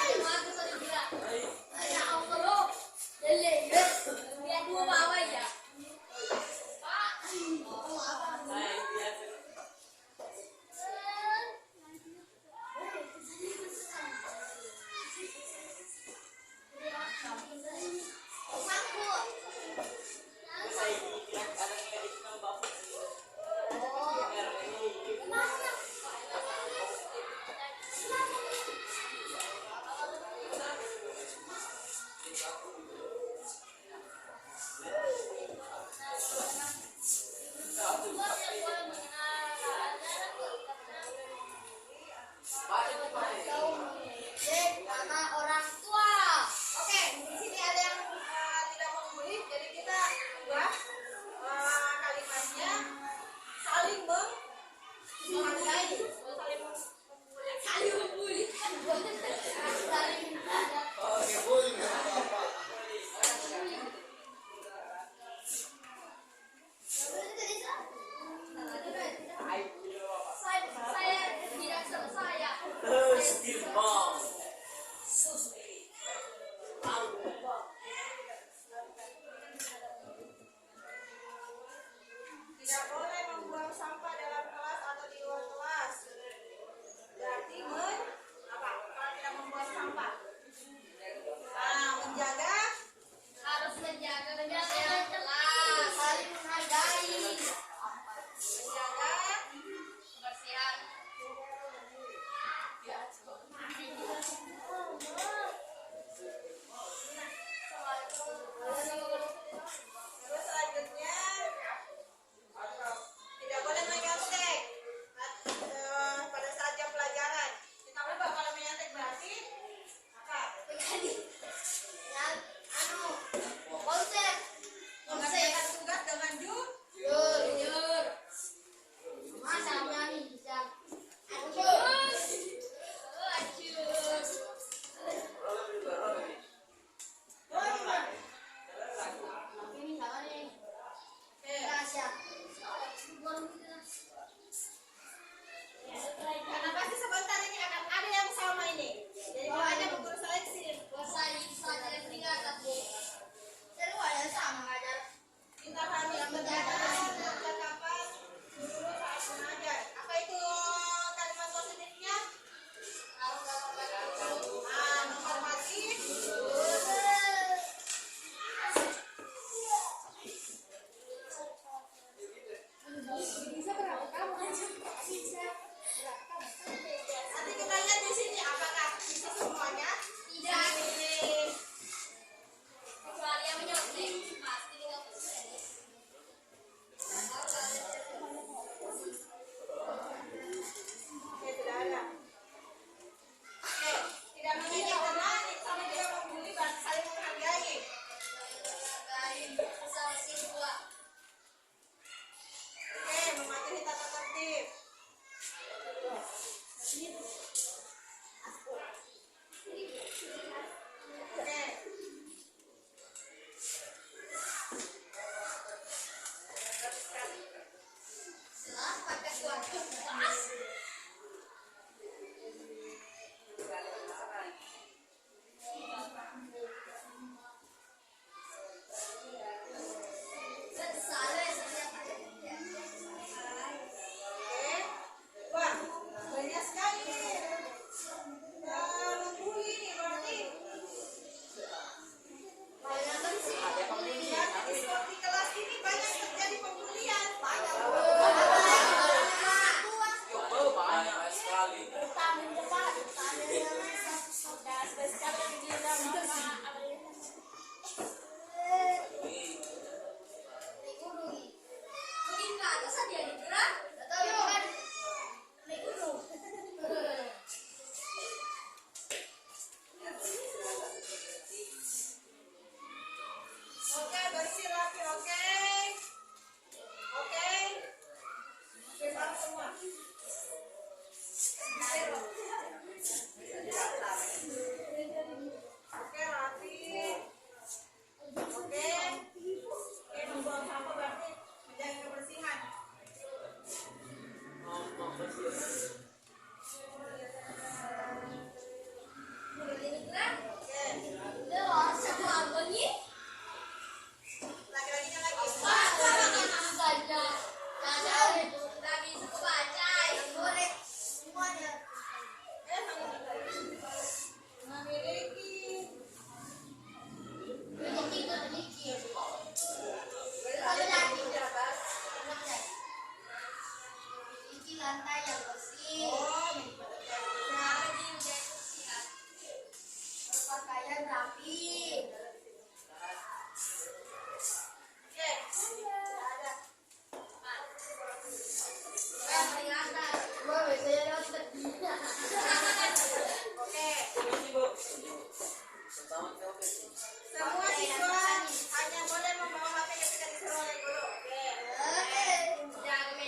Semua siswa hanya boleh membawa HP ketika disuruh oleh guru. Membawa HP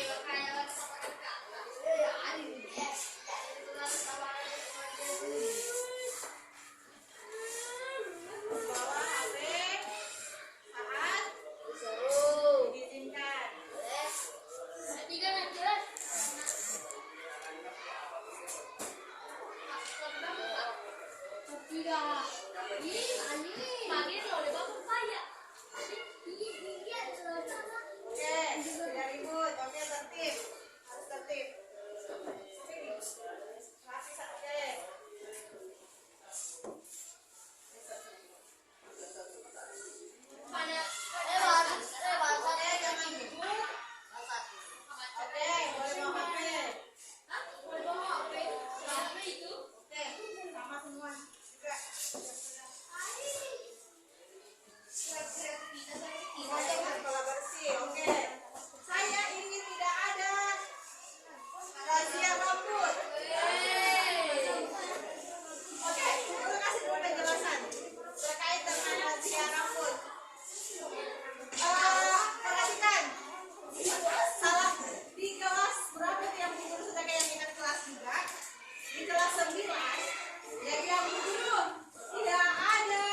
saat diizinkan. Oke, tidak ribut. Oke, tertib. Harus tertib. Rapi, oke. Oke, jangan ribut. Oke, boleh bawa HP. Oke, sama semua juga. Jangan kepala bersih. Oke. Saya ingin tidak ada razia rambut. Oke, guru kasih dulu penjelasan terkait dengan razia rambut. Perhatikan, salah di kelas berapa tuh yang guru sudah kayak ingat kelas 3, di kelas 9, jadi yang guru tidak ada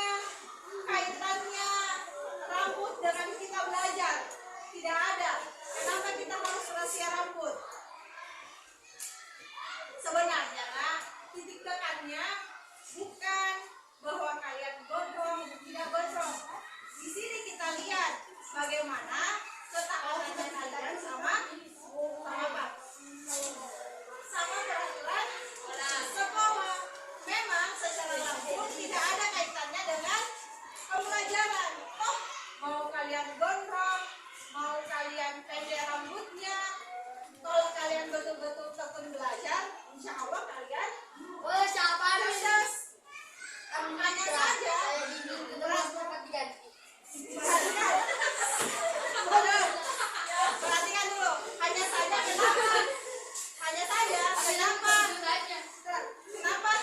kaitannya rambut dengan kita belajar. Tidak ada. Kenapa kita harus rahasia rambut? Sebenarnya titik tekannya bukan bahwa kalian gondrong tidak gondrong. Di sini kita lihat bagaimana ketaatan kalian sama apa? Sama peraturan sekolah. Memang secara langsung tidak ada kaitannya dengan pembelajaran. Oh, mau kalian gondrong, mau kalian pendek rambutnya, kalau kalian betul-betul tekun belajar, insya Allah kalian sukses. Hanya saja perhatikan. Benar. Perhatikan dulu. Hanya saja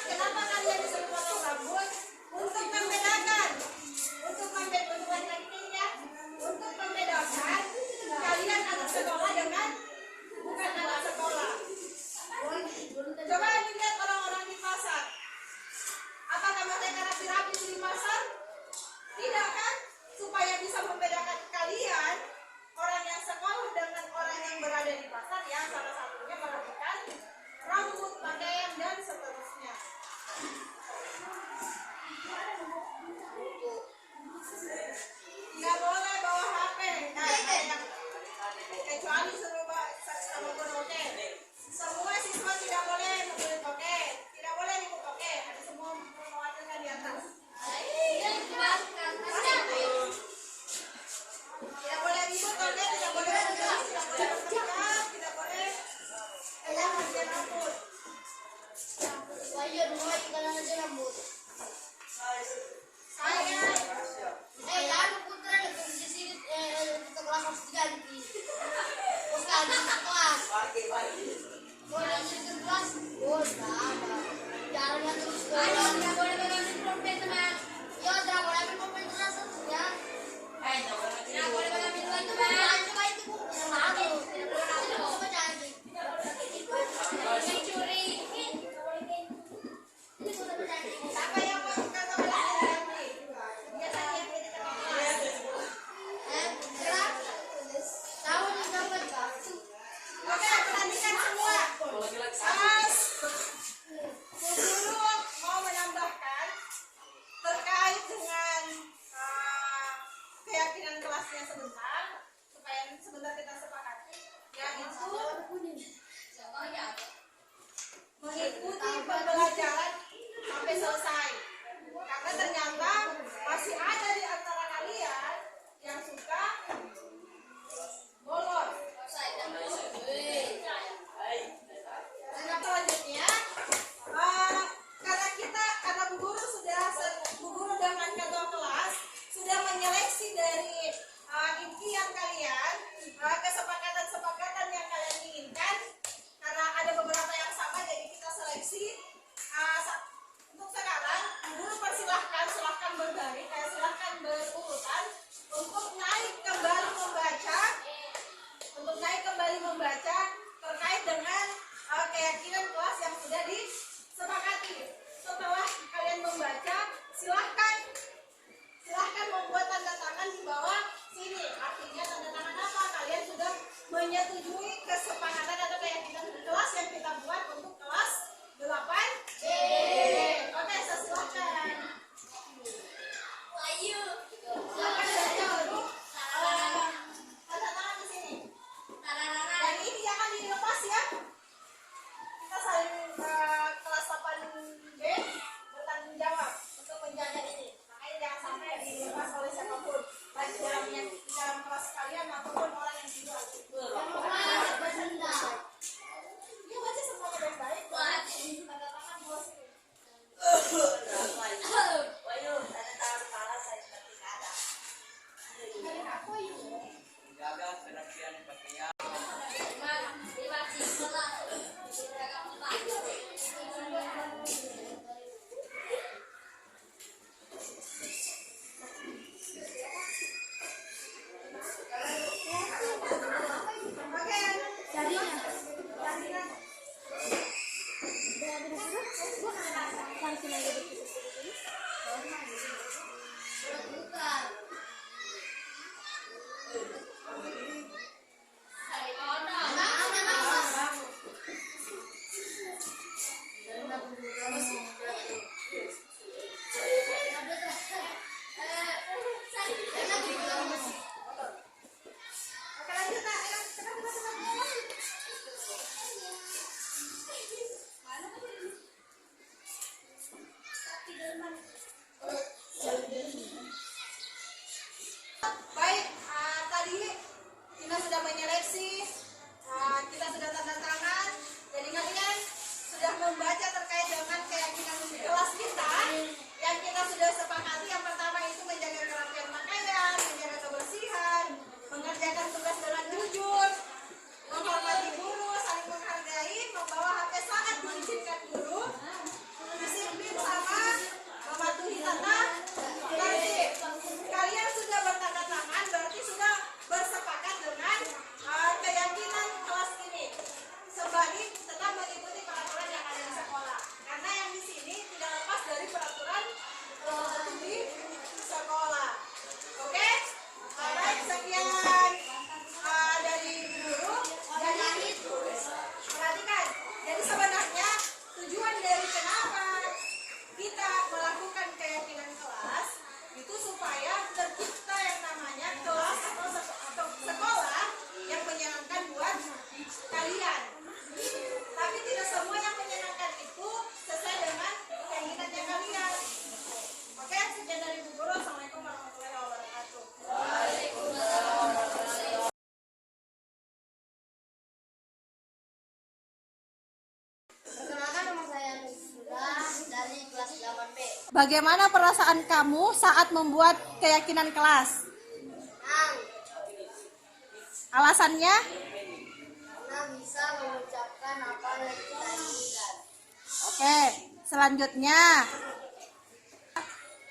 kenapa kalian disuruh potong rambut? Untuk membedakan, untuk membedakan kalian anak sekolah dengan bukan anak sekolah. Coba lihat orang-orang di pasar. Apakah mereka rapi-rapi di pasar? Tidak kan? Supaya bisa membedakan kalian orang yang sekolah dengan orang yang berada di pasar, ya salah satunya perhatikan rambut, pakaian dan seterusnya. Tidak boleh bawa HP. Kecuali sama guru. Oke. Semua siswa tidak boleh menggunakan oke. Tidak boleh ribut oke. Ada semua mengkhawatirkan di atas. Tidak boleh ribut oke. Tidak boleh bergerak. Tidak boleh bergerak. Tidak boleh bagian rambut. Siapa yang mau kata nanti? Biasanya yang kita Oke, perhatikan semua. Guru mau menambahkan terkait dengan keyakinan kelasnya sebentar, supaya sebentar kita sepakati, yaitu mengikuti pembelajaran sampai selesai. Karena ternyata masih ada di antara kalian yang suka bolos. Selanjutnya, karena Bu Guru sudah bagaimana perasaan kamu saat membuat keyakinan kelas? Alasannya? Karena bisa mengucapkan apa yang kita inginkan. Oke, selanjutnya.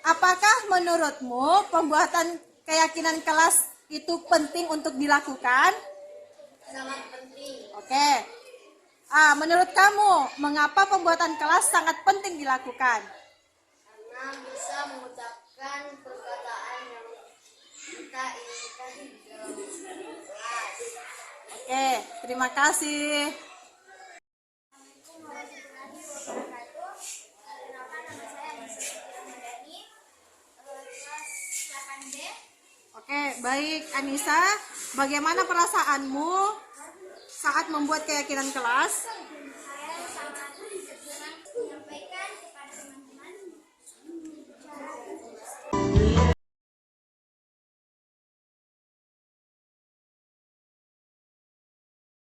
Apakah menurutmu pembuatan keyakinan kelas itu penting untuk dilakukan? Sangat penting Oke. Menurut kamu, mengapa pembuatan kelas sangat penting dilakukan? karena bisa mengucapkan perkataan yang kita inginkan dalam kelas. Oke, terima kasih. Assalamualaikum warahmatullahi wabarakatuh. Kenapa nama saya Anissa Ramadhani, kelas 8B. Oke, baik Anissa. Bagaimana perasaanmu saat membuat keyakinan kelas?